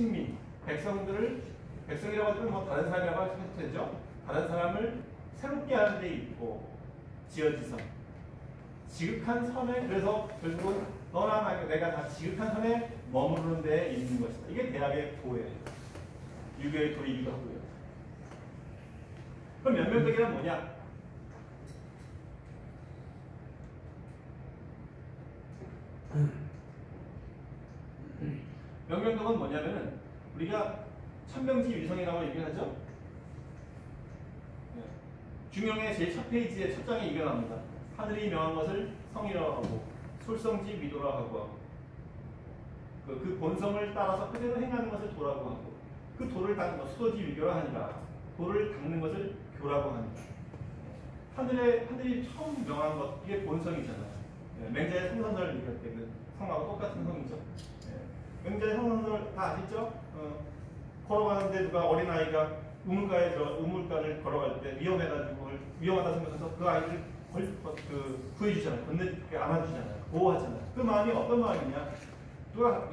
식민, 백성이라고 하면 뭐 다른 사람이라고 해도 되죠. 다른 사람을 새롭게 하는 데 있고 지어지선. 지극한 선에, 그래서 결국은 너나 내가 다 지극한 선에 머무르는 데 있는 것이다. 이게 대학의 도예요. 유교의 도이기도 하고요. 그럼 명명덕이란 뭐냐? 명명덕은 뭐냐면은 우리가 천명지 위성이라고 얘기하죠. 중용의 제일 첫 페이지에 첫 장에 이게 나옵니다. 하늘이 명한 것을 성이라고 하고 솔성지 미도라고 하고 그 본성을 따라서 그대로 행하는 것을 도라고 하고 그 도를 닦는 것 수도지 위교라 하니라. 도를 닦는 것을 교라고 합니다. 하늘이 처음 명한 것 이게 본성이잖아요. 맹자의 성선설 얘기할 때 그 성하고 똑같은 성이죠. 맹자의 성선설 다 아시죠? 걸어가는데 누가 어린아이가 우물가를 걸어갈 때 위험하다 생각해서 그 아이를 구해주잖아요. 안아주잖아요. 보호하잖아요. 그 마음이 어떤 마음이냐? 누가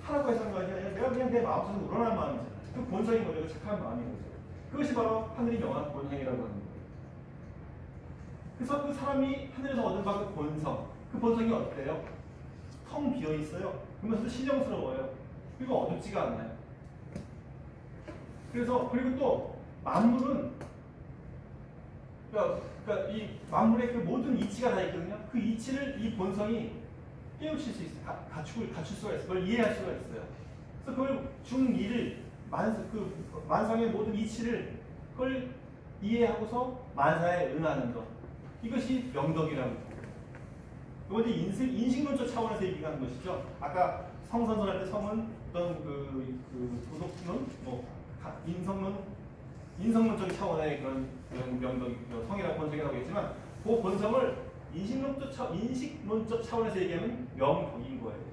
하라고 해서 하는 거 아니야. 내가 그냥 내 마음속에서 우러나는 마음이잖아요. 그 본성이 뭐죠? 착한 마음인 거죠. 그것이 바로 하늘이 명한 본성이라고 하는 거예요. 그래서 그 사람이 하늘에서 얻은 바 그 본성, 그 본성이 어때요? 텅 비어 있어요. 그러면서 신령스러워요. 그리고 어둡지가 않아요. 그리고 또 만물은 그러니까 이 만물의 그 모든 이치가 다 있거든요. 그 이치를 이 본성이 깨우칠 수 있어요. 갖출 수가 있어요. 그걸 이해할 수가 있어요. 그래서 그걸 중2를 만상의 모든 이치를 그걸 이해하고서 만사에 응하는 것. 이것이 명덕이라고 합니다. 이건 이제 인식론적 차원에서 얘기하는 것이죠. 아까 성선설할 때 성은 어떤 도덕론, 인성론적 차원의 그런 명덕이 성이라고 본성이라고 했지만 그 본성을 인식론적 차원에서 얘기하면 명덕인 거예요.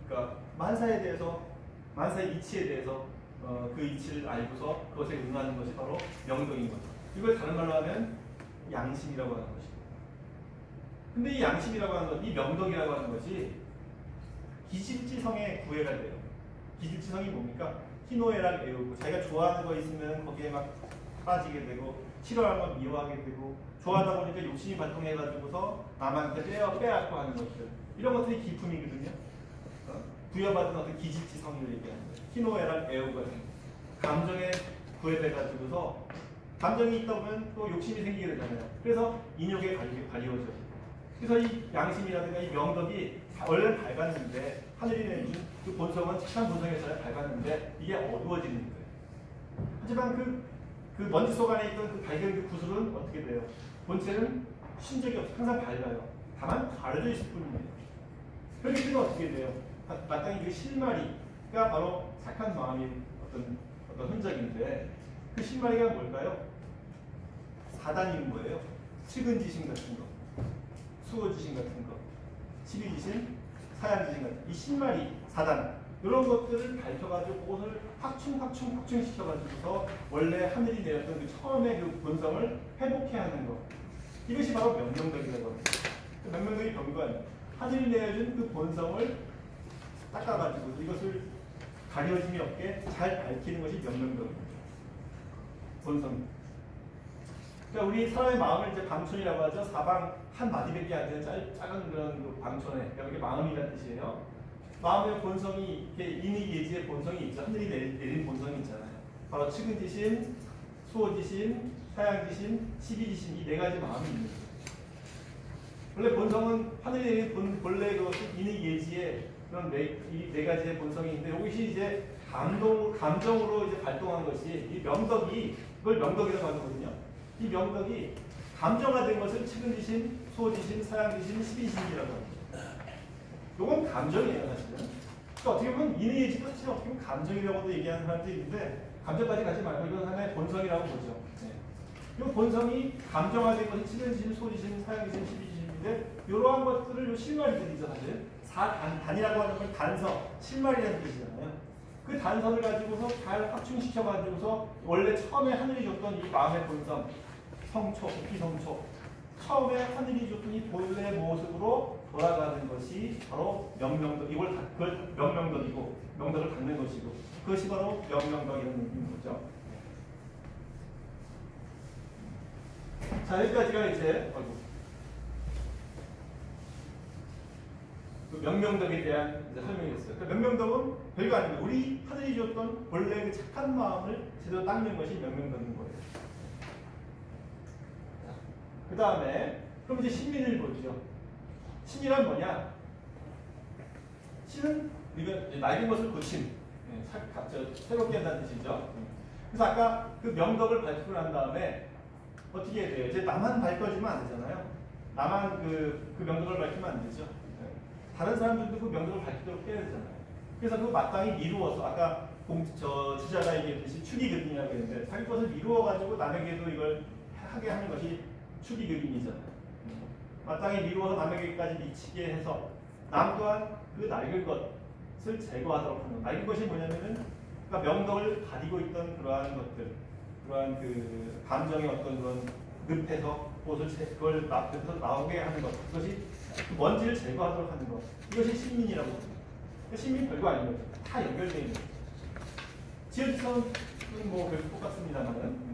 그러니까 만사의 이치에 대해서 그 이치를 알고서 그것에 응하는 것이 바로 명덕인 거죠. 이걸 다른 말로 하면 양심이라고 하는 것이고. 근데 이 양심이라고 하는 것, 이 명덕이라고 하는 것이 기질지성의 구애가 돼요. 기질지성이 뭡니까? 희노애락 애우고 자기가 좋아하는 거 있으면 거기에 막 빠지게 되고 싫어하는 건 미워하게 되고 좋아하다 보니까 욕심이 발동해가지고서 남한테 빼앗고 하는 것들 이런 것들이 기품이거든요. 부여받은 어떤 기질지성을 얘기하는 거예요. 희노애락 애우가 감정에 구애돼가지고서 감정이 있다 보면 또 욕심이 생기게 되잖아요. 그래서 인욕에 가리워져요. 그래서 이 양심이라든가 이 명덕이 원래는 밝았는데 하늘이 내준 그 본성은 착한 본성에서 밝았는데 이게 어두워지는 거예요. 하지만 그 먼지 속 안에 있던 그 밝은 그 구슬은 어떻게 돼요? 본체는 쉰 적이 없어요. 항상 밝아요. 다만 가려져 있을 뿐이에요. 그렇기 때문에 어떻게 돼요? 마땅히 그 실마리가 바로 착한 마음의 어떤 흔적인데 그 실마리가 뭘까요? 사단인 거예요. 측은지심 같은 거, 수호지심 같은 거, 치비지심, 사양지심 같은 이 실마리, 사단 이런 것들을 밝혀가지고 그것을 확충시켜가지고서 원래 하늘이 내렸던 그 처음의 그 본성을 회복해 하는 것. 이것이 바로 명명덕이라고 합니다. 그 명명덕이 병관, 하늘이 내려준 그 본성을 닦아가지고 이것을 가려짐이 없게 잘 밝히는 것이 명명덕입니다. 본성. 그러니까 우리 사람의 마음을 이제 방촌이라고 하죠. 사방 한 마디밖에 안 되는 작은 그런 그 방촌에 여기 마음이라는 뜻이에요. 마음의 본성이 이렇게 인의예지의 본성이 있죠. 하늘이 내린 본성이 있잖아요. 바로 측은지심, 수호지심, 사양지심, 치비지심 이 네 가지 마음이 있는 거예요. 원래 본성은 하늘이 내린 본래 그 인의예지의 그런 이 네 가지의 본성이 있는데 이것이 이제 감정으로 이제 발동한 것이 이 명덕이 그걸 명덕이라고 하거든요. 이 명덕이 감정화된 것을 측은지심, 수호지심, 사양지심, 치비지심이라고 합니다. 이건 감정이에요, 사실은. 그러니까 어떻게 보면 인의예지도 사실 어떻게 보면 감정이라고도 얘기하는 사람들이 있는데 감정까지 가지 말고 이건 하나의 본성이라고 보죠. 이 본성이 감정화된 것이 측은지심, 수호지심, 사양지심, 치비지심인데 이러한 것들을 실마리들이죠, 사실. 단이라고 하는 건 단서, 실마리라는 뜻이잖아요. 그 단서를 가지고서 잘 확충시켜가지고서 원래 처음에 하늘이 줬던 이 마음의 본성, 성초, 비성초 처음에 하늘이 줬던 이 본래의 모습으로 돌아가는 것이 바로 명명덕. 그걸 명명덕이고 명덕을 닦는 것이고 그것이 바로 명명덕이라는 거죠. 자, 여기까지가 이제 그 명명덕에 대한 이제 설명이었어요. 그 명명덕은 별거 아닙니다. 우리 하늘이 주었던 원래 그 착한 마음을 제대로 닦는 것이 명명덕인 거예요. 그 다음에 그럼 이제 신민을 보죠. 신이란 뭐냐? 신은 우리가 낡은 것을 고침, 새롭게 한다는 뜻이죠. 그래서 아까 그 명덕을 밝히고 난 다음에 어떻게 해야 돼요? 이제 나만 밝혀지면 안 되잖아요. 나만 그 명덕을 밝히면 안 되죠. 다른 사람들도 그 명덕을 밝히도록 해야 되잖아요. 그래서 그 마땅히 미루어서 아까 주자가 얘기했듯이 축의급인이라고 했는데 자기 것을 미루어가지고 남에게도 이걸 하게 하는 것이 축의급인이잖아요. 마땅히 미루어서 남에게까지 미치게 해서 남 또한 그 낡은 것을 제거하도록 하는 것. 낡은 것이 뭐냐면은 그러니까 명덕을 가리고 있던 그러한 것들, 그러한 그 감정의 어떤 그런 늪에서 그걸 앞에서 나오게 하는 것, 그것이 그 먼지를 제거하도록 하는 것, 이것이 신민이라고 합니다. 신민 별거 아닌 거죠. 다 연결되어 있는 거죠. 지역성은 뭐 별로 똑같습니다만은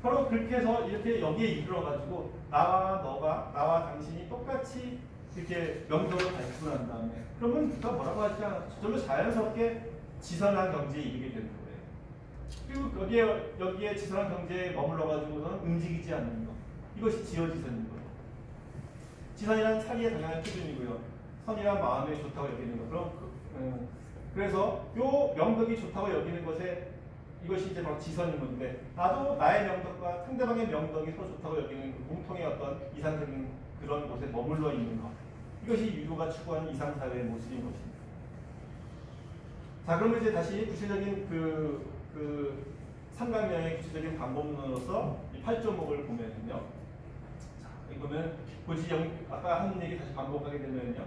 바로 그렇게 해서 이렇게 여기에 이르러가지고 나와 당신이 똑같이 이렇게 명덕을 밝히고 난 다음에 그러면 누가 뭐라고 하지 않아 저절로 자연스럽게 지선한 경지에 이르게 되는 거예요. 그리고 여기에 지선한 경지에 머물러가지고는 움직이지 않는 것, 이것이 지어지선인 거예요. 지선이란 사리의 당연한 표준이고요. 선이란 마음에 좋다고 여기는 것. 그래서 요 명덕이 좋다고 여기는 것에 이것이 이제 막 지선인 건데 나도 나의 명덕과 상대방의 명덕이 서로 좋다고 여기는 그 공통의 어떤 이상적인 그런 곳에 머물러 있는 것, 이것이 유교가 추구하는 이상사회의 모습인 것입니다. 자, 그러면 이제 다시 구체적인 그 삼강명의 구체적인 방법론으로서 이 8조목을 보면요. 자, 이거는 고지 아까 한 얘기 다시 반복하게 되면요.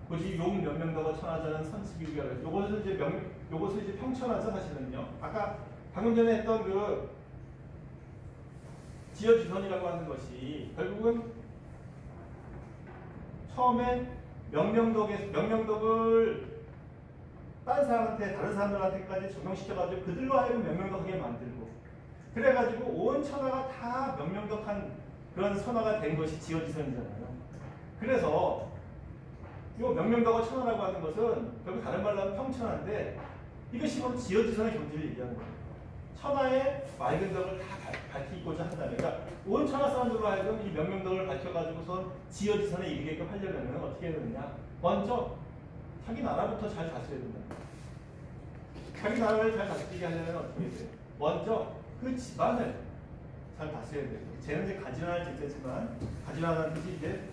고지 용 명명덕어 천하자는 선식유기가 요것을 이제 평천하자 사실은요. 아까 방금 전에 했던 그 지어지선이라고 하는 것이 결국은 처음에 명명덕을 다른 사람들한테까지 적용시켜가지고 그들로 하여금 명명덕하게 만들고 그래가지고 온 천하가 다 명명덕한 그런 선화가 된 것이 지어지선이잖아요. 그래서 이 명명덕어 천하라고 하는 것은 결국 다른 말로 하면 평천하인데 이것이 바로 지어지선의 경지를 얘기하는 거예요. 천하의 맑은 덕을 다 밝히고자 한다면, 그러니까 온 천하 사람들로 하여금 이 명명덕을 밝혀가지고선 지어지선에 이르게끔 하려면 어떻게 해야 되느냐? 먼저 자기 나라부터 잘 다스려야 된다. 자기 나라를 잘 다스리게 하려면 어떻게 해야 돼요? 먼저 그 집안을 잘 다스려야 돼요. 쟤는 이제 가지런할 제자지만 가지런하다는 뜻이 이제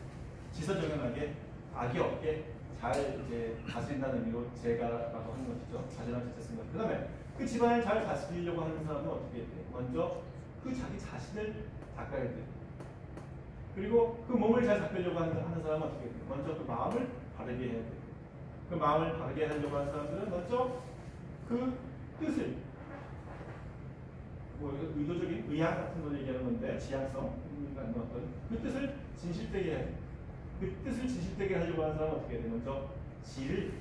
지서정연하게 악이 없게 잘 이제 다스린다는 의미로 제가라고 하는 것이죠. 가지런할 제자입니다. 그 다음에 그 집안을 잘 다스리려고 하는 사람은 어떻게 해야 돼요? 먼저 그 자기 자신을 닦아야 돼요. 그리고 그 몸을 잘 닦으려고 하는 사람은 어떻게 해야 돼요? 먼저 그 마음을 바르게 해야 돼요. 그 마음을 바르게 하려고 하는 사람들은 먼저 그 뜻을 뭐 의도적인 의향 같은 걸 얘기하는 건데 지향성 어떤 그 뜻을 진실되게 해야 돼요. 그 뜻을 진실되게 하려고 하는 사람은 어떻게 해야 돼요? 먼저 지를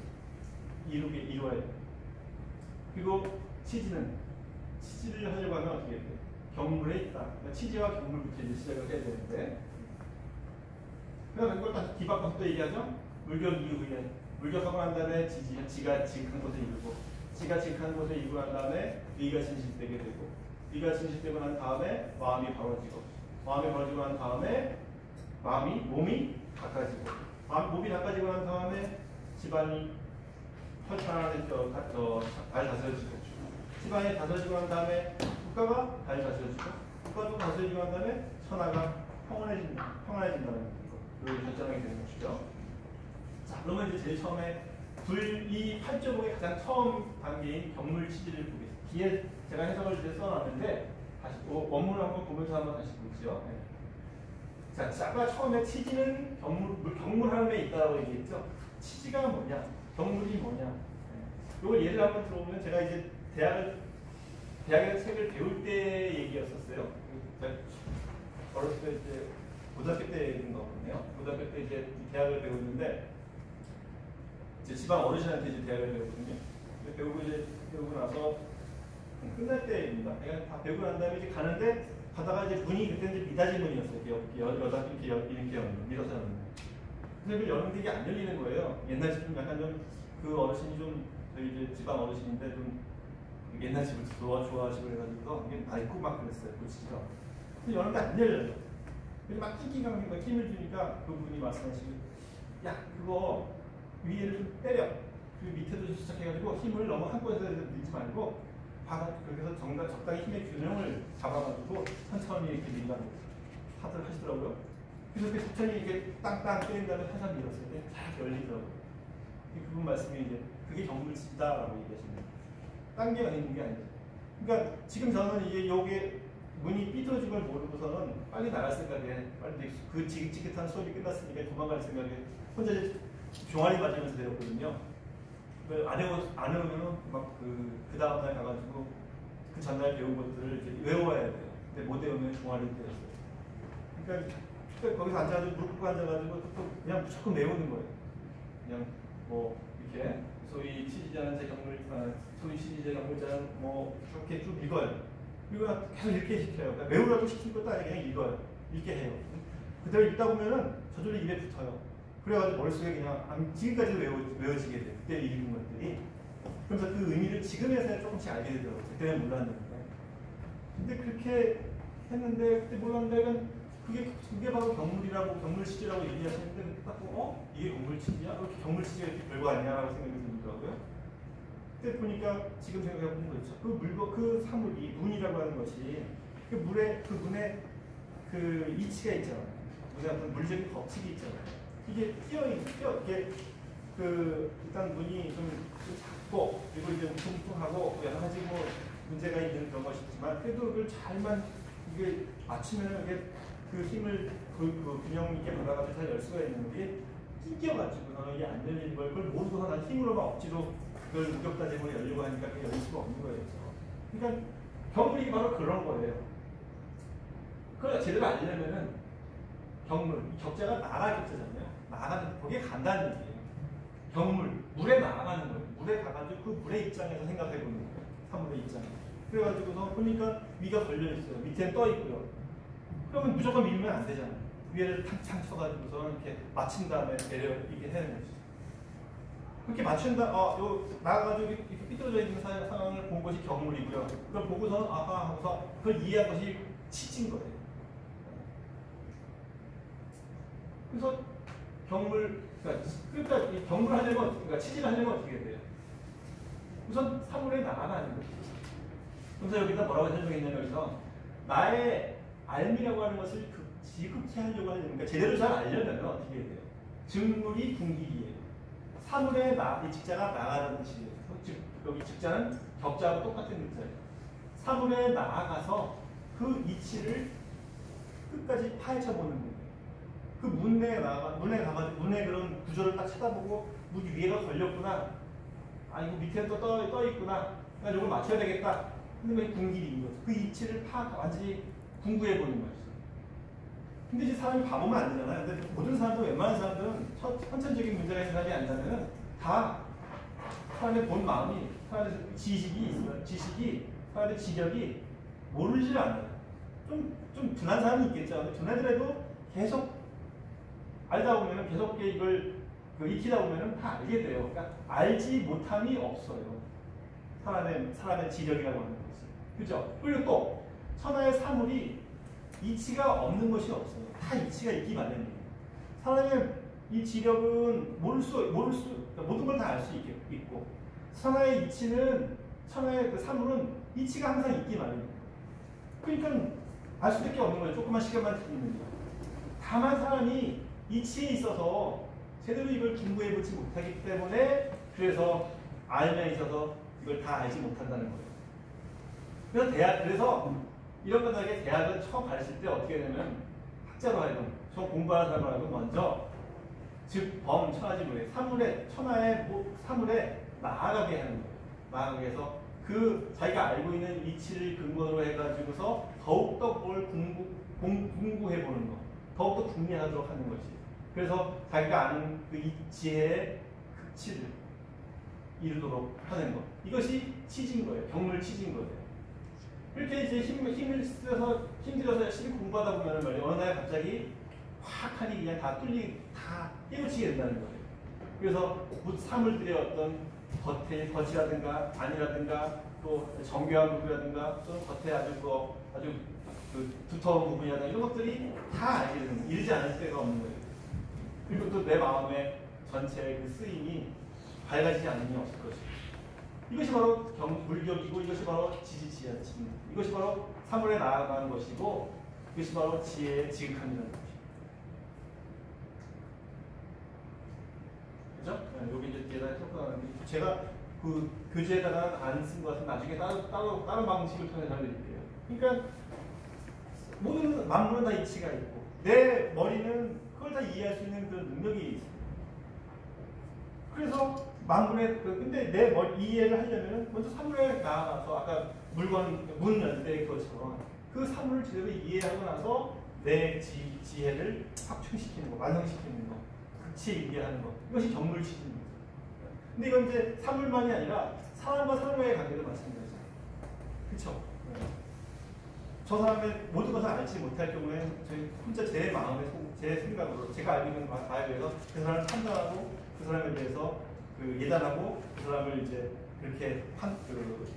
이루어야 돼요. 그리고 치지를 하려고 하면 어떻게 해야 돼요? 경물에 있다. 그러니까 치지와 경물부터 이제 시작을 해야 되는데 그 다음에 그걸 다시 뒤바꿔서 또 얘기하죠? 물격 이후에 물격하고 난 다음에 지가 지극한 곳에 이르고 지가 지극한 곳에 이르고 난 다음에 의가 진실되게 되고 의가 진실되고 난 다음에 마음이 벌어지고 마음이 벌어지고 난 다음에 몸이 닦아지고 몸이 닦아지고 난 다음에 집안이 펼쳐나가는 잘 다스려지고 집안이 다스려지고 난 다음에 국가가 잘 다스려지고 국가도 다스려지고 난 다음에 천하가 평안해진다는 그 결정하게 되는 것이죠. 자, 그러면 이제 제일 처음에 이 8조목의 가장 처음 단계인 경물치지를 보겠습니다. 뒤에 제가 해석을 이제 써놨는데 다시 원문을 한번 보면서 한번 다시 보죠. 네. 자, 아까 처음에 치지는 경물하는데 있다고 얘기했죠. 치지가 뭐냐? 경물이 뭐냐? 이걸 예를 한번 들어보면 제가 이제 대학에서 책을 배울 때 얘기였었어요. 어렸을 때 이제 고등학교 때 있는 거거든요. 고등학교 때 이제 대학을 배우는데 이제 집안 어르신한테 이제 대학을 배우거든요. 배우고 나서 끝날 때입니다. 그냥 다 배우고 난 다음에 이제 가다가 이제 문이 그때 이제 미닫이 문이었어요. 여자 이렇게 여는 밀어서 여는. 근데 그 여는데 이게 안 열리는 거예요. 옛날 집 좀 약간 좀 그 어르신이 좀 저희 이제 집안 어르신인데 좀 옛날 집을 좋아하시고 해가지고 이게 낡고 막 그랬어요. 그 집이가. 근데 여는데 안 열려요. 그래서 막 끼기가 힘을 주니까 그분이 말씀하시고 야 그거 위에를 좀 때려. 그 밑에도 좀 시작해가지고 힘을 너무 한꺼번에 넣지 말고 그래서 적당히 힘의 균형을 잡아가지고 천천히 이렇게 밀라고 하시더라고요. 그래서 그 천천히 이렇게 땅땅 때린 다음에 살살 밀었을 때 잘 열리더라고요. 그분 말씀이 이제 그게 경물치다라고 얘기하십니다. 딴 게 아닌 게 아니죠. 그러니까 지금 저는 이제 요게 문이 삐뚤어진 걸 모르고서는 빨리 나갈 생각에 빨리 그 지긋지긋한 수업이 끝났으니까 도망갈 생각에 혼자 이제 종아리 맞으면서 내렸거든요. 안 해오면은 막 그 다음날 가가지고 그 전날 배운 것들을 이제 외워야 돼요. 근데 못 외우면 종아리를 때렸어요. 그러니까 거기서 앉아가지고 무릎 꿇고 앉아가지고 그냥 무조건 외우는 거예요. 그냥 뭐 이렇게 소위 시지자는 소위 시지자 경물자는 뭐 이렇게 쭉 읽어요. 그리고 계속 읽게 시켜요. 그러니까 외우라고 시킬 것도 아니고 그냥 읽어요. 읽게 해요. 그대로 읽다 보면은 저절로 입에 붙어요. 그래가지고 머릿속에 그냥 지금까지도 외워지게 돼요. 그때 읽은 것들이. 그래서 그 의미를 지금에서야 조금씩 알게 되더라고요. 그때는 몰랐는데. 근데 그렇게 했는데 그때 몰랐는데 그게 바로 경물치지라고 얘기하시는데 딱 이게 경물치지야? 경물치지가 이렇게 별거 아니냐라고 생각이 들더라고요. 그때 보니까 지금 생각해보면 그렇죠. 그 사물이 문이라고 하는 것이 그 문에 그 이치가 있잖아요. 문에 어떤 물적인 법칙이 있잖아요. 이게 이게 일단 문이 좀 작고 그리고 이제 뭉퉁뭉퉁하고 여러 가지 뭐 문제가 있는 그런 것이 있지만 그래도 그걸 잘만 이게 맞추면 이게 그 힘을 그 균형 있게 받아가지고 잘 열 수가 있는 게 끼껴가지고 이게 안 열리는 걸 그걸 모르고서 난 힘으로만 억지로 그걸 무격다짐으로 열려고 하니까 그게 열릴 수가 없는 거예요. 그러니까 경물이 바로 그런 거예요. 그걸 제대로 알려면은 경물, 격자가 나라 격자잖아요. 나가는 거기에 간다는 얘기예요. 경물, 물에 나가는 거예요. 물에 가가지고 그 물의 입장에서 생각해 보는 거예요. 사물의 입장. 그래가지고서 보니까 위가 걸려 있어요. 밑에는 떠 있고요. 그러면 무조건 밀면 안 되잖아요. 위에를 탕탕 쳐가지고서 이렇게 맞춘 다음에 내려 이렇게 하는 거죠. 그렇게 맞춘다, 나가가지고 이렇게 삐뚤어져 있는 상황을 본 것이 경물이고요. 그걸 보고서는 아하 하고서 그걸 이해한 것이 치진 거예요. 그래서 그러니까 이 경물을 하려면, 그러니까 치질을 하려면 어떻게 돼요? 우선 사물에 나가는 거죠. 그래서 여기다 뭐라고 설명했냐면 여기서 나의 알미라고 하는 것을 지극히 하려고 하려면, 그러니까 제대로 잘 알려면 어떻게 해야 돼요? 증물이 분기기예요. 사물에 이 직자가 나가는 뜻이에요. 즉 여기 직자는 격자하고 똑같은 글자예요. 사물에 나아가서 그 이치를 끝까지 파헤쳐 보는 거예요. 그 문에 가가지고 문의 그런 구조를 딱 쳐다보고 문 위에가 걸렸구나. 이거 밑에 또 떠 있구나. 그러니까 이걸 맞춰야 되겠다. 근데 분기인 거죠. 그 이치를 완전히 궁구해 보는 거죠. 근데 이제 사람이 바보면 안 되잖아요. 근데 모든 사람도 웬만한 사람들은 선천적인 문제가 있는 사람이 아니라면 다 사람의 본 마음이 사람의 지식이 있어요. 사람의 지력이 모르질 않아요. 좀 둔한 사람이 있겠죠. 근데 둔하더라도 계속 알다 보면은 계속 이걸 익히다 보면은 다 알게 돼요. 그러니까 알지 못함이 없어요. 사람의 지력이라고 하는 것이. 그죠? 그리고 또 천하의 사물이 이치가 없는 것이 없어요. 다 이치가 있기 마련이에요. 사람의 이 지력은 그러니까 모든 걸 다 알 수 있고, 천하의 이치는, 천하의 그 사물은 이치가 항상 있기 마련이에요. 그러니까 알 수밖에 없는 거예요. 조그만 시간만 틀리는 거. 다만 사람이 이치에 있어서 제대로 이걸 공부해보지 못하기 때문에 그래서 알에 있어서 이걸 다 알지 못한다는 거예요. 그래서 이런 것들에게 대학은 처음 가르칠 때 어떻게 되냐면 학자로 하여금 처음 공부하는 사람으로 하여금 먼저 즉 천하지물에 사물에 나아가게 하는 거예요. 나아가게 해서 그 자기가 알고 있는 이치를 근거로 해가지고서 더욱더 뭘 공부해보는 거, 더욱더 궁리하도록 하는 것이. 그래서 자기가 아는 그 이치의 극치를 이루도록 하는 것. 이것이 치진 거예요. 경물 치진 거예요. 이렇게 이제 힘들어서 열심히 공부하다 보면 말이에요. 어느 날 갑자기 확 하니 그냥 다 깨우치게 된다는 거예요. 그래서 사물들의 어떤 겉이라든가 안이라든가 또 정교한 부분이라든가 또는 겉에 아주 그 두터운 부분이라든가 이런 것들이 다 알게 되는 거예요. 이르지 않을 때가 없는 거예요. 그리고 또 내 마음의 전체의 그 쓰임이 밝아지지 않으면 없을 것이고 이것이 바로 물격이고 이것이 바로 지지지하입니다. 이것이 바로 사물에 나아가는 것이고 이것이 바로 지혜의 지극함이라는 것입니다. 그죠? 여기 이제 뒤에다 효과하는데 제가 그 교재에다가 안 쓴 것은 나중에 다른 방식을 통해서 알려드릴게요. 그러니까 모든 만물은 다 이치가 있고 내 머리는 그걸 다 이해할 수 있는 그런 능력이 있어요. 그래서 만물의 근데 내 머리 이해를 하려면 먼저 사물에 나아가서 아까 문 열 때 그것처럼 그 사물을 제대로 이해하고 나서 내 지혜를 확충시키는 거, 완성시키는 거, 극치 이해하는 거 이것이 경물치입니다. 근데 이건 이제 사물만이 아니라 사람과 사람과의 관계도 마찬가지죠. 그렇죠? 저 사람의 모든 것을 알지 못할 경우에는 저희 혼자 제 마음에 제 생각으로 제가 알고 있는 바에 대해서 그 사람을 판단하고 그 사람에 대해서 예단하고 그 사람을 이제 그렇게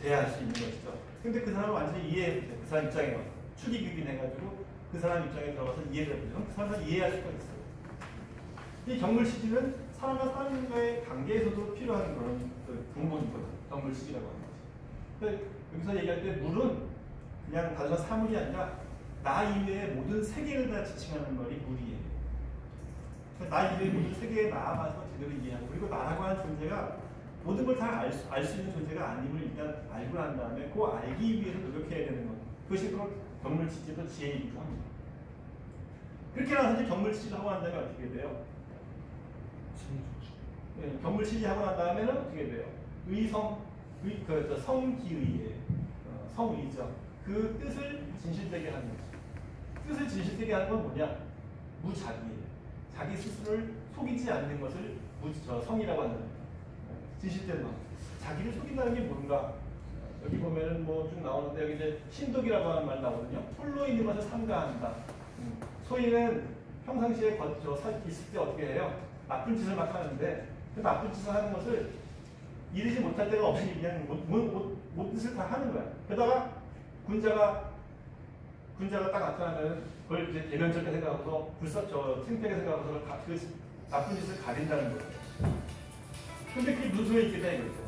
대할 수 있는 것이죠. 근데 그 사람을 완전히 이해해보세요. 그 사람 입장에 와서 추리기빈해가지고 그 사람 입장에 들어가서 이해를 해보죠. 그 사람을 이해할 수가 있어요. 이 경물시지는 사람과 사람과의 관계에서도 필요한 그런 근본이거든요. 경물시지라고 하는 것이. 여기서 얘기할 때 물은 그냥 단순한 사물이 아니라 나 이외의 모든 세계를 다 지칭하는 말이 물이에요. 나 이외의 모든 세계에 나아가서 제대로 이해하고 그리고 나라고 하는 존재가 모든 걸 다 알 수 있는 존재가 아님을 일단 알고 난 다음에 그 알기 위해서 노력해야 되는 것. 그것이 바로 경물치지도 지혜이기도 합니다. 그렇게 나서 이제 경물치지를 하고 난 다음에 어떻게 돼요? 네, 경물치지 하고 난 다음에는 어떻게 돼요? 성기의예요. 성의죠. 그 뜻을 진실되게 하는 거죠. 뜻을 진실되게 하는 건 뭐냐? 무자기예요. 자기 스스로를 속이지 않는 것을 성이라고 하는 겁니다. 진실된 마음. 자기를 속인다는 게 뭔가? 여기 보면은 뭐 쭉 나오는데 여기 이제 신독이라고 하는 말 나오거든요. 홀로 있는 것을 삼가한다. 소인은 평상시에 있을 때 어떻게 해요? 나쁜 짓을 막 하는데 그 나쁜 짓을 하는 것을 이르지 못할 때가 없이 그냥 모든 짓을 다 하는 거야. 게다가 군자가 딱 나타나면 그걸 이제 대면적인 생각하고서 창피하게 생각하고서 그 나쁜 짓을 가린다는 거예요. 근데 그게 무슨 소용이 있겠냐 이거죠.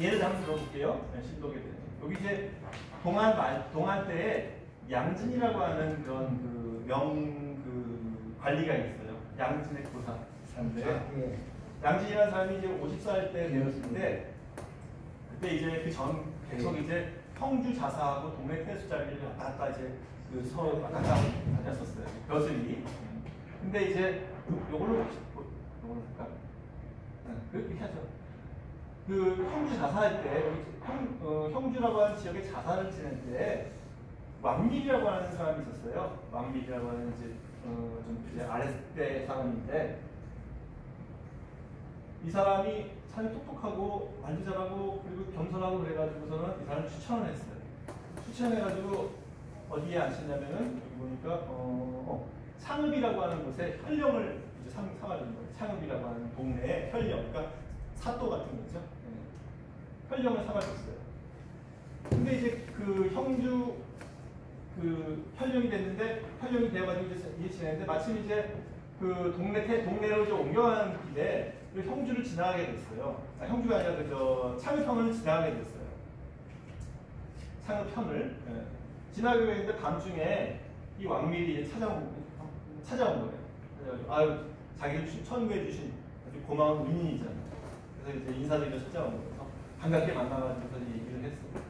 예를 한번 들어볼게요. 신독에 대해서. 여기 이제 동안 때에 양진이라고 하는 그런 관리가 있어요. 양진의 고사인데 양진이라는 사람이 이제 50살 때 되었는데 그때 이제 그 전 계속 이제 형주 자사하고 동네 폐수자리를 왔다 갔다 이제 서로 왔다 갔다 다녔었어요. 벼슬이. 근데 이제 요걸로 할까? 그렇게 하죠. 그 형주 자사할 때 형주라고 하는 지역에 자사를 지낼 때 왕밀이라고 하는 사람이 있었어요. 왕밀이라고 하는 좀 이제 아랫대 사람인데 이 사람이 참 똑똑하고 말도 잘하고 그리고 겸손하고 그래가지고서는 이 사람을 추천을 했어요. 추천해가지고 어디에 앉혔냐면은 여기 보니까 창읍이라고 하는 곳에 현령을 이제 삼아준 거예요. 창읍이라고 하는 동네에 현령, 그러니까 사또 같은 거죠. 현령을 삼아줬어요. 근데 이제 그 형주 현령이 됐는데 현령이 되어가지고 이제 지내는데 마침 이제 그 동네로 이제 옮겨가는 길에 그 형주를 지나가게 됐어요. 형주가 아니라 창읍현을 지나가게 됐어요. 창읍현을 지나가게 됐는데 밤중에 이 왕밀이 찾아온 거예요. 자기를 천구해 주신 아주 고마운 은인이잖아요. 그래서 이제 인사드리러 찾아온 거예요. 반갑게 만나가지고 얘기를 했어요.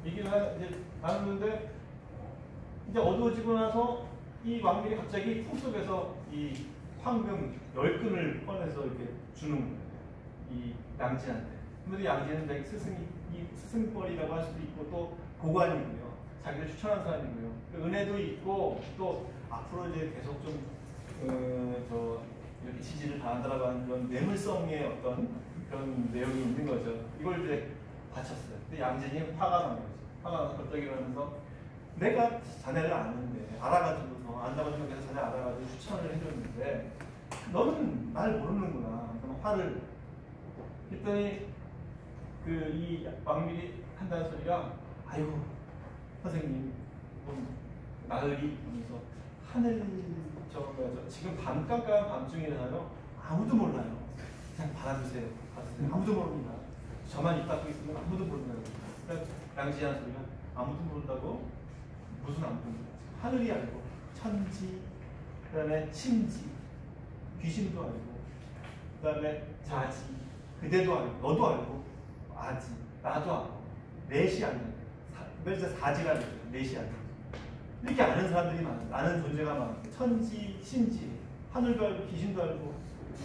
얘기를 이제 나누는데 이제 어두워지고 나서 이 왕밀이 갑자기 품속에서 이 황금 10근을 꺼내서 이렇게 주는 거예요. 이 양진한테. 근데 양진은 자기 스승뻘이라고 할 수도 있고 또 고관이고요. 자기를 추천한 사람이고요. 은혜도 있고 또 앞으로 이제 계속 좀 이렇게 지지를 당한다라고 하는 그런 뇌물성의 어떤 그런 내용이 있는 거죠. 이걸 이제 바쳤어요. 근데 양진이 화가 난 거죠. 화가 나서 갑자기 그러면서 내가 자네를 아는데 알아가지고서 안다고 생각해서 자네 알아가지고 추천을 해줬는데 너는 날 모르는구나. 그럼 화를 했더니 이 왕비리 한다는 소리가 아이고 선생님 나으리 하면서 하늘 지금 밤 깜깜한 밤중이라요 아무도 몰라요. 그냥 받아주세요. 아무도 모릅니다. 저만 입 닫고 있으면 아무도 모른다고. 그러니까 양지한 소리가 아무도 모른다고? 무슨 아무도 모른다. 하늘이 알고 천지, 그 다음에 신지, 귀신도 알고, 그 다음에 자지, 그대도 알고, 너도 알고, 아지, 나도 알고, 넷이 아는 그래서 사지가 아니죠. 넷이 아는 이렇게 아는 사람들이 많아요. 아는 존재가 많아요. 천지, 신지, 하늘도 알고, 귀신도 알고,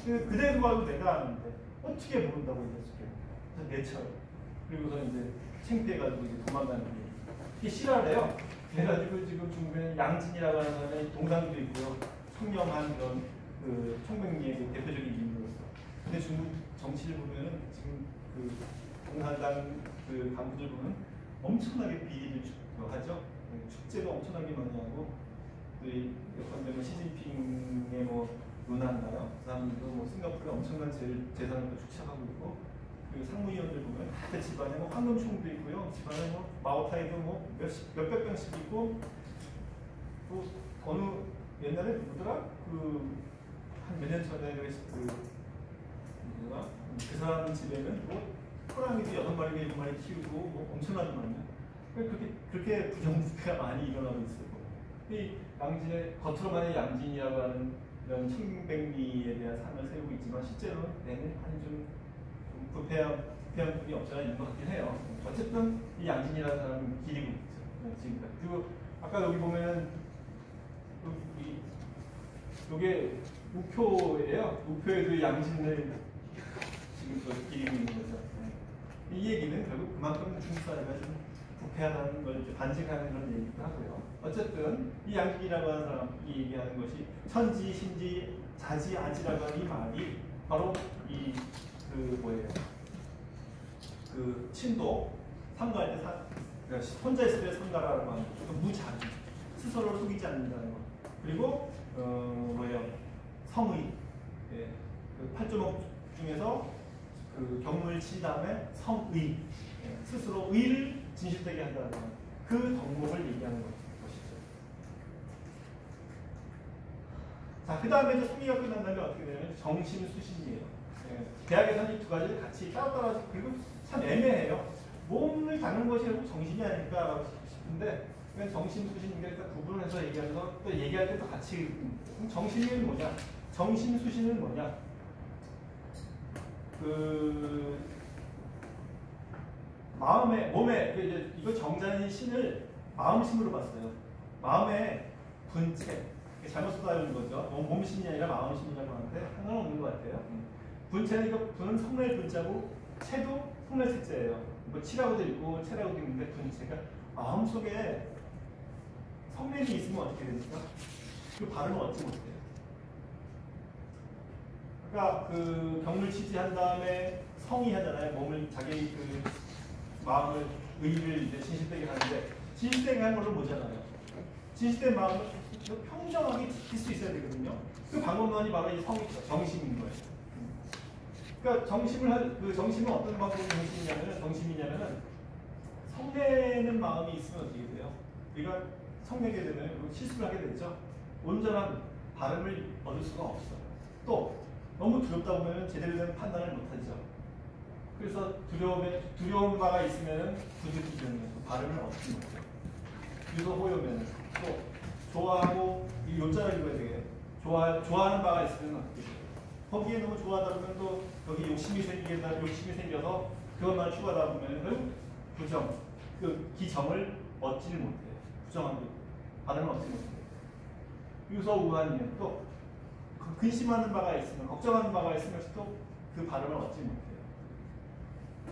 그대도 알고 내가 아는데 어떻게 모른다고 얘기했을게요. 그래서 내쳐요. 그리고서 이제 창피해가지고 이제 도망가는 거예요. 이게 실화래요. 그래가지고 지금 중국에 양진이라고 하는 사람이 동상도 있고요. 청렴한 그런 청백리의 대표적인 인물로서. 근데 중국 정치를 보면은 지금 공산당 간부들 보면 엄청나게 비리를 하죠. 축제도 엄청나게 많이 하고 또 시진핑의 누나인가요? 그 사람들도 싱가포르에 엄청난 재산을 또 축적하고 있고 상무위원들 보면 다 집안에 황금총도 있고요. 집안에 마오타이도 몇백 병씩 있고 또 어느 옛날에 누구더라? 한 몇 년 전에 그 사람 집에는 호랑이도 6마리, 7마리 키우고 엄청나게 많아요. 그렇게 부정부패가 많이 일어나고 있어요. 이 양진의 겉으로만의 양진이라고 하는 이런 청백리에 대한 상을 세우고 있지만 실제로는 내는 좀 부패한 분이 없잖아 있는 것 같긴 해요. 어쨌든 이 양진이라는 사람은 기리고 있죠. 지금까지. 그리고 아까 여기 보면은 이게 우표예요. 우표에 양진을 지금 기리고 있는 거죠. 이 얘기는 결국 그만큼 중국 사회가 좀 부패하다는 걸 반증하는 그런 얘기도 하고요. 어쨌든 이 양진이라고 하는 사람이 얘기하는 것이 천지, 신지, 자지, 아지라고 하는 이 말이 바로 친도 삼가할 때 그러니까 혼자 있을 때 삼가라고 하는 거죠. 무자기, 스스로를 속이지 않는다는 것. 그리고 성의, 팔조목 중에서 경물 치 다음에 성의, 스스로 의를 진실되게 한다는 그 덕목을 얘기하는 것이죠. 자, 그 다음에 이제 성의가 끝난 다음에 어떻게 되냐면 정심수신이에요. 대학에서는 이 두 가지를 같이 따로따로 그리고 참 애매해요. 몸을 닦는 것이 결국 정신이 아닐까 싶은데 정심수신인가 일단 구분을 해서 얘기하면서 또 얘기할 때도 같이 정신은 뭐냐? 정심수신은 뭐냐? 몸에 이거 정자인 신을 마음심으로 봤어요. 마음의 분체 잘못 써다니는 거죠. 몸신이 아니라 마음신이라고 하는데 상관없는 것 같아요. 분체는 이거 분은 성례 분자고 체도 성례 체자예요. 치라고도 있고 체라고도 있는데 분체가 마음 속에 성냄이 있으면 어떻게 됩니까? 그 발음을 얻지 못해요. 그러니까 경물 치지한 다음에 성의 하잖아요. 몸을 자기 마음을 의를 이제 진실되게 하는데 진실되게 하는 걸로 보잖아요. 진실된 마음을 평정하게 지킬 수 있어야 되거든요. 그 방법만이 바로 이 성의죠. 정심인 거예요. 그러니까 정심은 어떤 방법의 정심이냐면은 성내는 마음이 있으면 어떻게 돼요? 우리가 성내게 되면 실수를 하게 되죠. 온전한 발음을 얻을 수가 없어요. 또 너무 두렵다 보면 제대로 된 판단을 못하죠. 그래서 두려운 바가 있으면 부득이면 발음을 얻지 못해요. 유도호요면 또 좋아하고 이 요자를 읽어야 되게 좋아하는 바가 있으면 어떻게 돼요? 거기에 너무 좋아하다 보면 또 여기 욕심이 생겨서 그것만 추구하다 보면 부정, 기정을 얻지를 못해요. 부정한 거 발음을 얻지 못해요. 유서우한면 또 근심하는 바가 있으면 걱정하는 바가 있으면 또 그 발음을 얻지 못해요.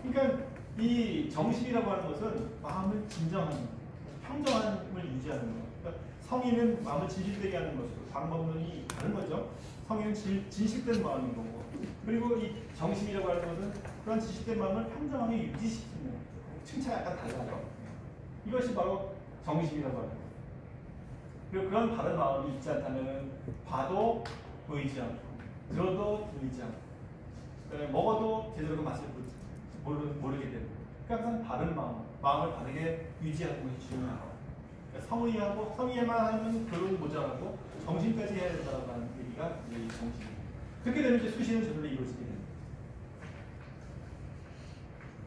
그러니까 이 정심이라고 하는 것은 마음을 진정하는, 평정함을 유지하는 것. 그러니까 성의는 마음을 진실되게 하는 것이고 방법론이 다른 거죠. 성의는 진실된 마음인 거고 그리고 이 정심이라고 하는 것은 그런 지식된 마음을 평정하게 유지시키는, 층차가 약간 달라요. 이것이 바로 정심이라고 하는 거예요. 그리고 그런 바른 마음이 있지 않다면 봐도 보이지 않고 들어도 들리지 않고 먹어도 제대로 그 맛을 모르게 되는 거예요. 그러니까 항상 바른 마음을 바르게 유지하는 것이 중요해요. 그러니까 성의에만 하면 결론 모자라고 정신까지 해야 된다고 하는 얘기가 이 정신입니다. 그렇게 되면 이제 수신은 저절로 이루어지게 됩니다.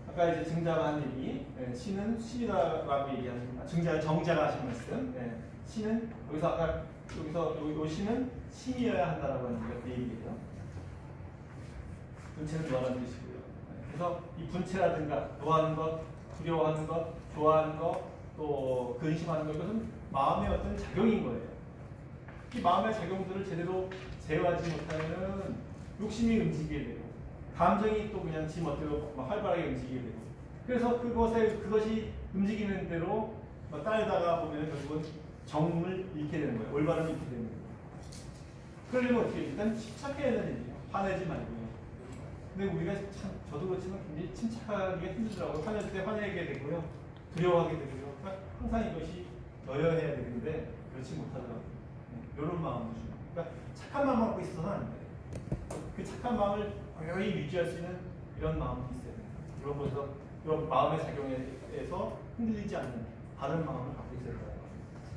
아까 이제 증자가 한 얘기, 신은 신이다라고 얘기하는, 정자가 하신 말씀, 신은 여기서 아까 요 신은 신이어야 한다라고 하는 얘기예요. 분체는 노하는 뜻이고요. 그래서 이 분체라든가 노하는 것, 두려워하는 것, 좋아하는 것, 또 근심하는 것, 이것은 마음의 어떤 작용인 거예요. 이 마음의 작용들을 제대로 제어하지 못하면 욕심이 움직이게 되고, 감정이 또 그냥 지 멋대로 막 활발하게 움직이게 되고, 그래서 그것이 움직이는 대로 따르다가 보면 결국은 정을 잃게 되는 거예요. 올바름을 잃게 되는 거예요. 그러려면 어떻게 일단 침착해야 되는 얘기예요. 화내지 말고요. 근데 우리가 참, 저도 그렇지만 굉장히 침착하기가 힘들더라고요. 화낼 때 화내게 되고요. 두려워하게 되고요. 그러니까 항상 이것이 너여해야 되는데 그렇지 못하더라고요. 이런 마음을 주는. 그러니까 착한 마음 갖고 있어서는 안 돼요. 그 착한 마음을 여전히 유지할 수 있는 이런 마음이 있어야 돼요. 이런 마음의 작용에서 흔들리지 않는 바른 마음을 갖고 있어야 돼요.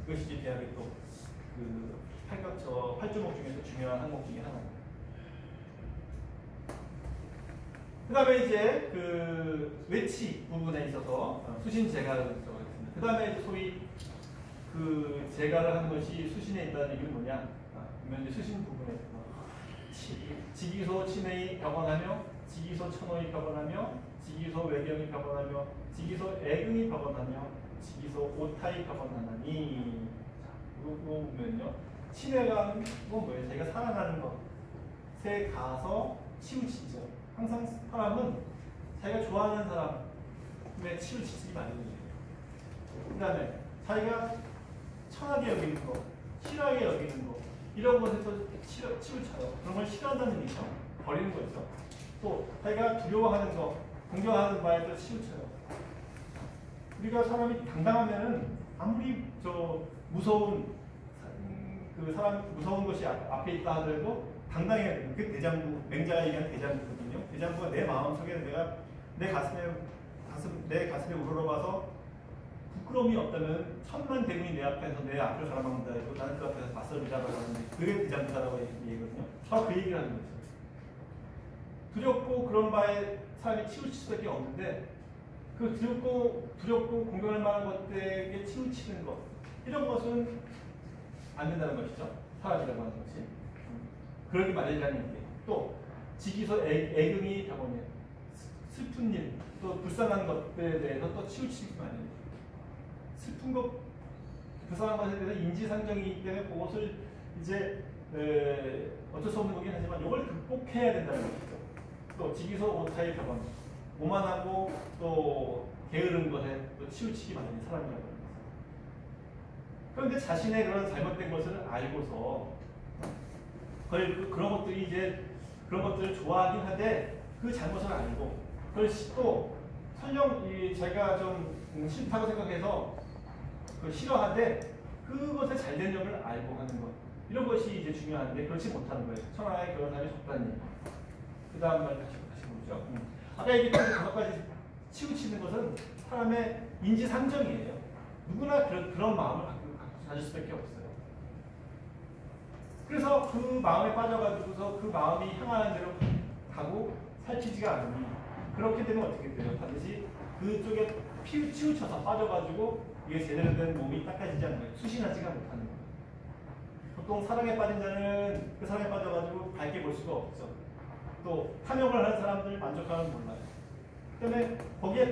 그것이 이제 대학의 또그 팔조목 중에서 중요한 항목 중에 하나입니다. 그 다음에 이제 그 외치 부분에 있어서 수신 제가를 들어가겠습니다. 그 다음에 소위 그 제가를 하는 것이 수신에 있다는 얘기는 뭐냐? 그러면 이제 수신 부분에 지기소 친의 벽언하며, 지기소 천호의 벽언하며, 지기소 외경이 벽언하며, 지기소 애경이 벽언하며, 지기소 오타의 벽언하나니. 자, 이거 보면요. 친애가 건 뭐예요? 자기가 사랑하는 것에 가서 치우치죠. 항상 사람은 자기가 좋아하는 사람에 치우치지 말는 거예요. 그 다음에 자기가 천하게 여기는 거, 싫어하게 여기는 거, 이런 것에서 치우쳐요. 그런 걸 싫어한다는 얘기죠. 버리는 거죠. 또 자기가 두려워하는 거, 공경하는 바에도 치우쳐요. 우리가 사람이 당당하면은 아무리 무서운 것이 앞에 있다 하더라도 당당해야 돼요. 그 대장부, 맹자가 얘기한 대장부거든요. 대장부가 내 마음속에 내 가슴에 우러러봐서 부끄러움이 없다면 천만 대군이 내 앞에서 내 앞을 가로막는다 해도 나는 그 앞에서 맞설리라고 하는데 그게 대장부다라고 얘기거든요. 그 얘기를 하는 거죠. 두렵고 그런 바에 사람이 치우칠 수밖에 없는데 그 두렵고 공경할 만한 것들에게 치우치는 것, 이런 것은 안 된다는 것이죠. 사람이라고 하는 것이. 그러기 마련이라는 얘기예요. 또 지기소 애경이 병원에 슬픈 일, 또 불쌍한 것들에 대해서 또 치우치기 마련이에요. 슬픈 것, 불쌍한 것에 대해서 인지상정이기 때문에 그것을 이제 어쩔 수 없는 거긴 하지만 이걸 극복해야 된다는 것이죠. 또 지기소 오타의 병원, 오만하고 또 게으른 것에 또 치우치기 마련인 사람이라고 합니다. 그런데 자신의 그런 잘못된 것을 알고서 그런 것들이 이제 그런 것들을 좋아하긴 하되 그 잘못을 알고 그걸 또 설령 제가 좀 싫다고 생각해서 싫어하되 그것의 잘된 점을 알고 하는 것, 이런 것이 이제 중요한데 그렇지 못하는 거예요. 천하의 그런 사람이 적다는 얘기. 그 다음 말 다시 보죠. 아까 얘기했던 다섯 가지 치우치는 것은 사람의 인지상정이에요. 누구나 그런 마음을 가질 수밖에 없어요. 그래서 그 마음에 빠져가지고서 그 마음이 향하는 대로 가고 살피지가 않으니 그렇게 되면 어떻게 돼요? 반드시 그쪽에 치우쳐서 빠져가지고 이게 제대로 된 몸이 닦아지지 않는 거예요. 수신하지가 못하는 거예요. 보통 사랑에 빠진 자는 그 사랑에 빠져가지고 밝게 볼 수가 없죠. 또 탐욕을 하는 사람들 만족감을 몰라요. 때문에 거기에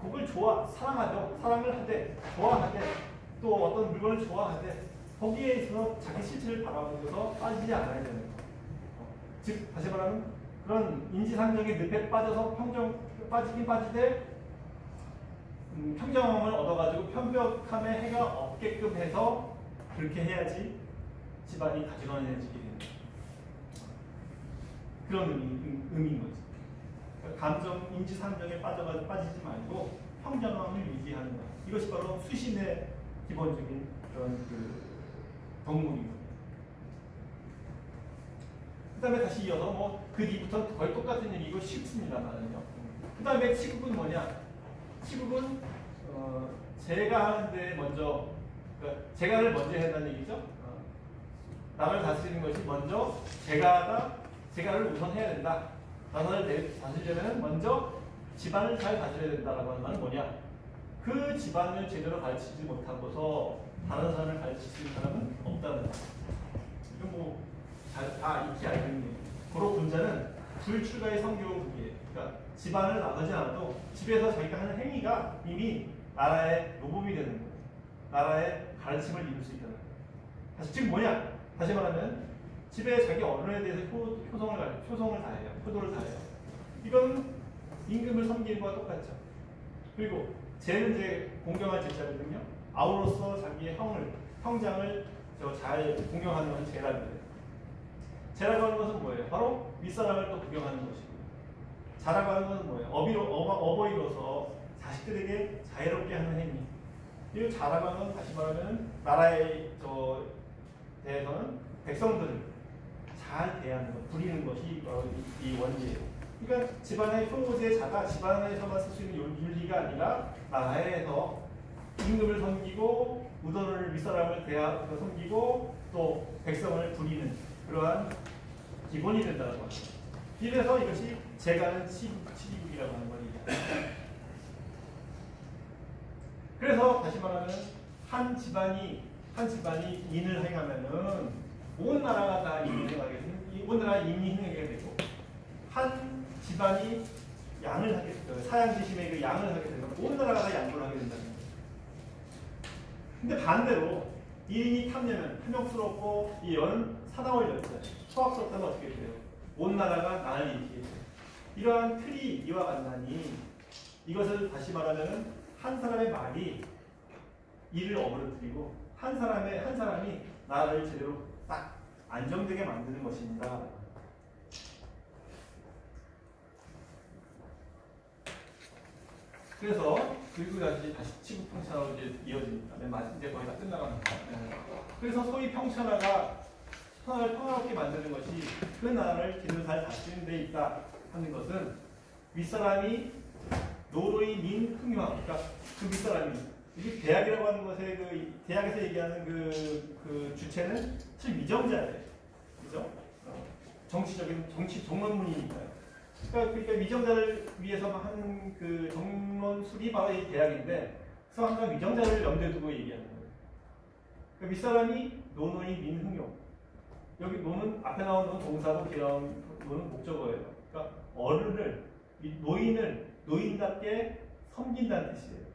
그걸 사랑하죠. 사랑을 하되 좋아하되 또 어떤 물건을 좋아하되 거기에 있어서 자기 실체를 바라보면서 빠지지 않아야 되는 거예요. 즉 다시 말하면 그런 인지상정의 늪에 빠져서 빠지긴 빠지되 평정을 얻어가지고 편벽함에 해가 없게끔 해서 그렇게 해야지 집안이 가지런해지게 됩니다. 그런 의미인 거지. 그러니까 감정, 인지 상정에 빠지지 말고 평정함을 유지하는 것. 이것이 바로 수신의 기본적인 그런 그 덕목인 거예요. 그 다음에 다시 이어서 뭐 그 뒤부터 거의 똑같은 얘기고 쉽습니다만은요. 그 다음에 치국은 뭐냐? 치국은 제가 하는데 먼저 그러니까 제가를 먼저 해야 한다는 얘기죠. 남을 다스리는 것이 먼저 제가를 우선 해야 된다. 나를 다스리려면 먼저 집안을 잘 다스려야 된다라고 하는 말은 뭐냐? 그 집안을 제대로 가르치지 못하고서 다른 사람을 가르칠 수 있는 사람은 없다는 거예요. 이건 뭐 다 익히 알고 있는 얘기예요. 고로 군자는 불출가의 성교국이에요. 그러니까 집안을 나가지 않아도 집에서 자기가 하는 행위가 이미 나라의 노범이 되는 거예요. 나라의 가르침을 이룰 수 있다는 거예요. 즉 뭐냐? 다시 말하면 집에 자기 어른에 대해서 효성을 다해요. 효도를 다해요. 이건 임금을 섬기는 것과 똑같죠. 그리고 쟤는 이제 공경할 제자거든요. 아우로서 자기의 형장을 잘 공경하는 것은 쟤라고 해요. 쟤라고 하는 것은 뭐예요? 바로 윗사람을 또 구경하는 것이고, 자라고 하는 것은 뭐예요? 어버이로서 자식들에게 자유롭게 하는 행위. 이 자라고 하는 건 다시 말하면 나라에 대해서는 백성들을 잘 대하는 것, 부리는 것이 바로 이 원리예요. 그러니까 집안의 효제의 자가 집안에서만 쓸 수 있는 윤리가 아니라 나라에서 임금을 섬기고 우선을 윗사람을 섬기고 또 백성을 부리는 그러한 기본이 된다는 거죠. 이래서 이것이 제가는 치기국이라고 하는 말이죠. 그래서 다시 말하면 한 집안이 인을 행하면은 온 나라가 다 인을 행하게 되고, 온 나라가 인이 행하게 되고, 한 집안이 양을 하게 되고, 사양지심의 그 양을 하게 되면 온 나라가 다 양보를 하게 된다는 거예요. 근데 반대로 1인이 탐내면 탐욕스럽고 이 연 사나울 연자 소악스럽다면 어떻게 돼요? 온 나라가 나를 일으키게 돼요. 이러한 틀이 이와 같나니 이것을 다시 말하면 한 사람의 말이 이를 어그러뜨리고 한 사람이 나를 제대로 딱 안정되게 만드는 것입니다. 그래서 그리고 다시 치국 평천하로 이제 이어집니다. 이제 거의 다 끝나갑니다. 그래서 소위 평천하가 평화롭게 만드는 것이 그 나라를 제대로 잘 다스리는 데 있다 하는 것은 윗사람이 노로이 민 흥유함, 그러니까 그 윗사람이 이게 대학이라고 하는 것의 그 대학에서 얘기하는 그 주체는 사실 위정자예요, 그죠? 정치 정론문이니까요. 그러니까 위정자를 위해서 한 그 정론술이 바로 이 대학인데, 그래서 항상 위정자를 염두에 두고 얘기하는 거예요. 그러니까 윗사람이 노노이 민 흥용. 여기 노는 앞에 나오는 동사도 기랑 노는 목적어예요. 그러니까 어른을 노인을 노인답게 섬긴다는 뜻이에요.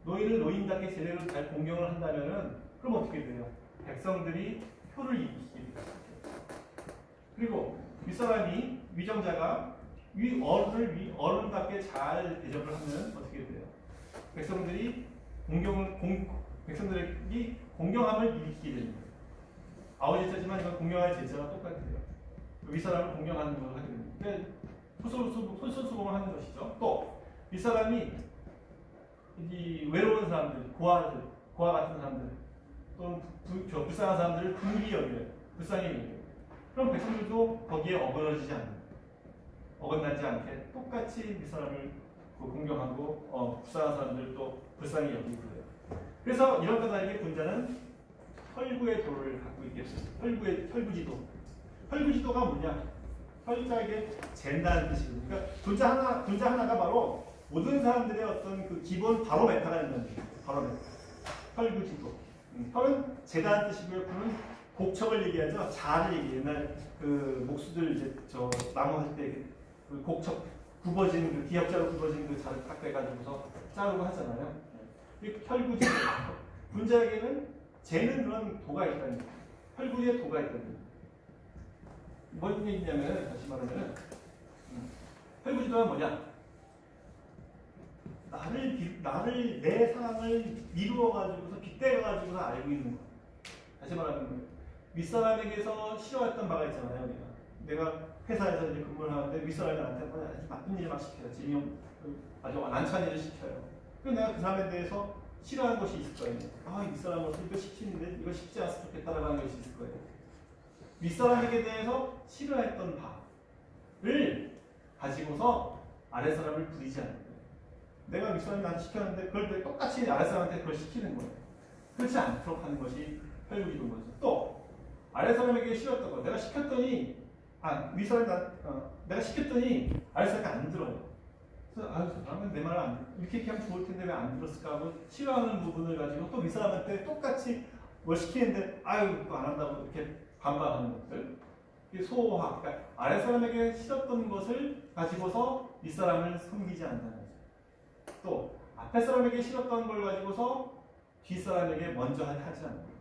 노인을 노인답게 제대로 잘 공경을 한다면은 그럼 어떻게 돼요? 백성들이 표를 이기게 돼요. 그리고 윗사람이 위정자가 어른답게 잘 대접을 하면 어떻게 돼요? 백성들이 백성들이 공경함을 일으키게 됩니다. 아우의 제자지만 이건 공경할 제자가 똑같아요. 윗사람을 공경하는 걸 하게 됩니다. 솔선수범을 하는 것이죠. 또 윗사람이 외로운 사람들, 고아 같은 사람들, 또는 불쌍한 사람들을 불리 여겨요. 불쌍히 여겨요. 그럼 백성들도 거기에 어긋나지 않게 똑같이 윗사람을 공경하고 불쌍한 사람들도 불쌍히 여기고 그래요. 그래서 이런 까닭에 군자는 혈구의 도를 갖고 있겠어요. 혈구지도. 혈구지도가 뭐냐? 혈자에게 잰다는 뜻이거든요. 그러니까 군자 하나가 바로 모든 사람들의 어떤 그 기본 바로메타가 된다는 뜻이에요. 바로메타. 혈구지도. 혈은 재다는 뜻이고요. 구는 곡척을 얘기하죠. 자를 얘기해요. 옛날 그 목수들 이제 나무 할 때 그 곡척 굽어진 그 기역자로 굽어진 그 자를 딱 빼가지고서 자르고 하잖아요. 혈구지도. 군자에게는 재는 그런 도가 있다는 거예요. 혈구의 도가 있다는 거예요. 뭔 얘기냐면, 다시 말하면, 혈구지도가 뭐냐? 내 상황을 미루어가지고서, 빗대가지고서 알고 있는 거. 다시 말하면, 윗사람에게서 싫어했던 바가 있잖아요, 내가 회사에서 이제 근무를 하는데 윗사람이 나한테 아주 나쁜 일 막 시켜요. 아주 난처한 일을 시켜요. 그래서 내가 그 사람에 대해서 싫어하는 것이 있을 거예요. 이 윗사람으로서 이거 시키는데 이거 시키지 않았으면 좋겠다라는 것이 있을 거예요. 윗사람에게 대해서 싫어했던 바를 가지고서 아랫사람을 부리지 않는 거예요. 내가 윗사람이 나한테 시켰는데 그걸 똑같이 아랫사람한테 그걸 시키는 거예요. 그렇지 않도록 하는 것이 혈구지도인 거죠. 또 아랫사람에게 싫었던 거 내가 시켰더니 윗사람이 내가 시켰더니 아랫사람이 안 들어요. 그래서 그러면 내 말을 이렇게 하면 좋을 텐데 왜 안 들었을까 하고 싫어하는 부분을 가지고 또 윗사람한테 똑같이 뭘 시키는데 또 안 한다고 이렇게 반발하는 것들. 소호화, 그러니까 아랫사람에게 싫었던 것을 가지고서 윗사람을 섬기지 않는다는 거죠. 또 앞에 사람에게 싫었던 걸 가지고서 뒷사람에게 먼저 하지 않는 거예요.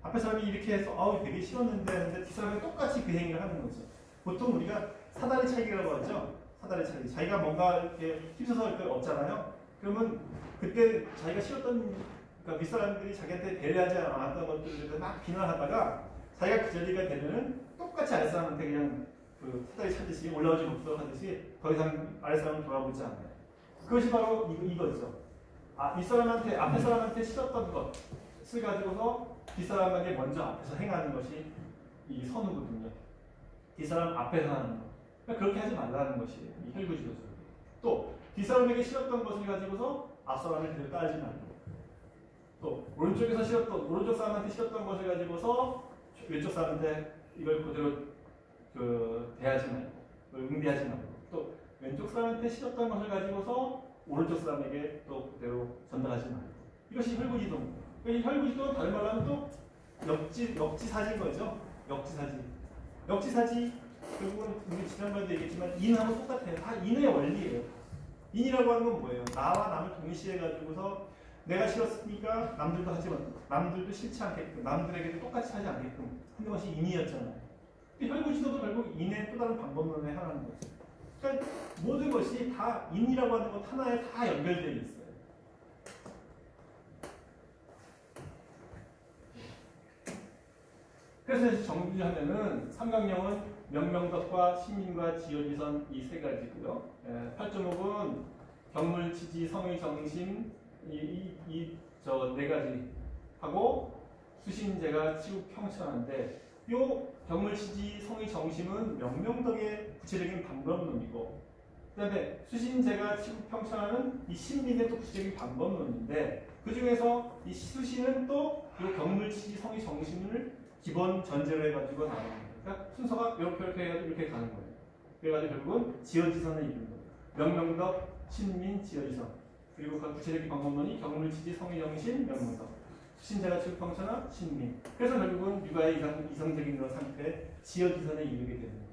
앞에 사람이 이렇게 해서 되게 싫었는데 하는데 뒷사람이 똑같이 그 행위를 하는 거죠. 보통 우리가 사다리 차기라고 하죠. 사다리 차기. 자기가 뭔가 이렇게 힘써서 이렇게 없잖아요. 그러면 그때 자기가 싫었던 그러니까 윗사람들이 자기한테 배려하지 않았던 것들을 막 비난하다가 자기가 그 자리가 되면은 똑같이 아랫사람한테 그냥 그 사다리 차듯이 올라오지 못하도록 하듯이 더 이상 아랫사람을 돌아보지 않아요. 그것이 바로 이거죠. 윗사람한테 앞에 사람한테 싫었던 것을 가지고서 뒷사람에게 먼저 앞에서 행하는 것이 이 선우거든요. 뒷사람 앞에서 하는 것. 그러니까 그렇게 하지 말라는 것이 이 혈구지도죠. 또 뒷사람에게 싫었던 것을 가지고서 앞사람을 그대로 따르지 말고, 또 오른쪽 사람한테 싫었던 것을 가지고서 왼쪽 사람한테 이걸 그대로 대하지 말고, 응대하지 말고, 또 왼쪽 사람한테 싫었던 것을 가지고서 오른쪽 사람에게 또 그대로 전달하지 말고. 이것이 혈구지도입니다. 이 혈구지도는 다른 말로 하면 또 역지사지인 거죠. 역지사지 결국은 우리 지난번에도 얘기했지만 인하고 똑같아요. 다 인의 원리예요. 인이라고 하는 건 뭐예요? 나와 남을 동시에 가지고서 내가 싫었으니까 남들도 하지만 남들도 싫지 않게끔 남들에게도 똑같이 하지 않게끔 하는 것이 인이었잖아요. 혈구지도도 결국 인의 또 다른 방법론에 하나인 거죠. 그러니까 모든 것이 다 인이라고 하는 것 하나에 다 연결되어 있어요. 그래서 정리하면은 삼강령은 명명덕과 신민과 지연지선 이 세 가지고요. 8.5은 경물, 지지, 성의, 정심 저 네 가지 하고 수신제가 치국 평천한데 요 경물, 지지, 성의, 정심은 명명덕의 구체적인 방법론이고 그다음에 수신제가 치국 평천하는 이 신민의 또 구체적인 방법론인데 그 중에서 이 수신은 또 요 경물, 지지, 성의, 정심을 기본 전제로 해가지고 나오는 거예요. 그러니까 순서가 이렇게 해가지고 이렇게 가는 거예요. 그래가지고 결국은 지어지선을 이루는 거예요. 명명덕, 신민, 지어지선. 그리고 그 구체적인 방법론이 경물, 지지, 성의, 정심, 명명덕. 수신제가 치국 평천하, 신민. 그래서 결국은 유가의 이성적인 그런 상태에 지어지선에 이르게 되는 거예요.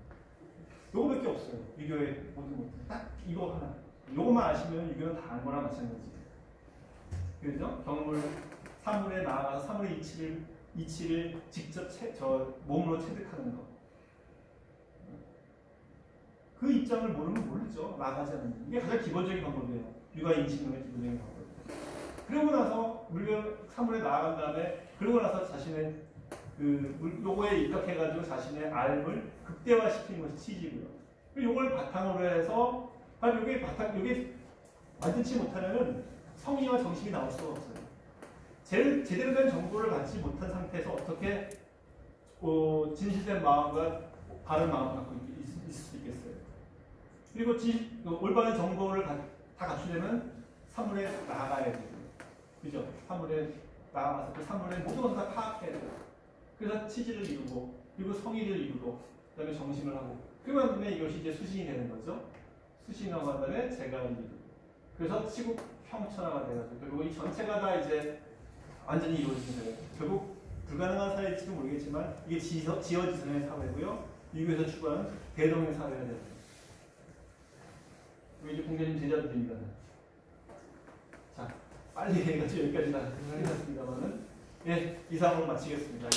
요거밖에 없어요. 유교의 모든 것. 딱 이거 하나. 요거만 아시면 유교는 다 아는 거랑 마찬가지예요. 그죠? 경물, 사물에 나아가서 사물의 이치를 직접 몸으로 체득하는 것. 그 입장을 모르면 모르죠. 나가지 않는. 이게 가장 기본적인 방법이에요. 육아 인식론의 기본적인 방법. 그러고 나서 사물에 나아간 다음에 그러고 나서 자신의 요거에 입각해가지고 자신의 알을 극대화시키는 것이 치지고요. 요걸 바탕으로 해서 요게 완전치 못하면은 성의와 정심이 나올 수가 없어요. 제대로 된 정보를 갖지 못한 상태에서 어떻게 진실된 마음과 바른 마음을 갖고 있을 수 있겠어요. 그리고 올바른 정보를 다 갖추려면 사물에 나아가야 되고요. 그죠? 사물에 나아가서 그 사물의 모든 것을 다 파악해야 돼요. 그래서 치지를 이루고, 그리고 성의를 이루고, 그 다음에 정심을 하고, 그러면 다음에 이것이 이제 수신이 되는 거죠. 수신하고 한 다음에 제가를 이루고. 그래서 치국 평천화가 돼가지고, 결국 이 전체가 다 이제 완전히 이루어지는 거예요. 결국 불가능한 사회일지도 모르겠지만 이게 지어지선의 사회고요. 유교에서 추구하는 대동의 사회가 됩니다. 이제 공자님 제자들입니다. 자, 빨리 해가지고 여기까지 다 끝났습니다만은 이상으로 마치겠습니다.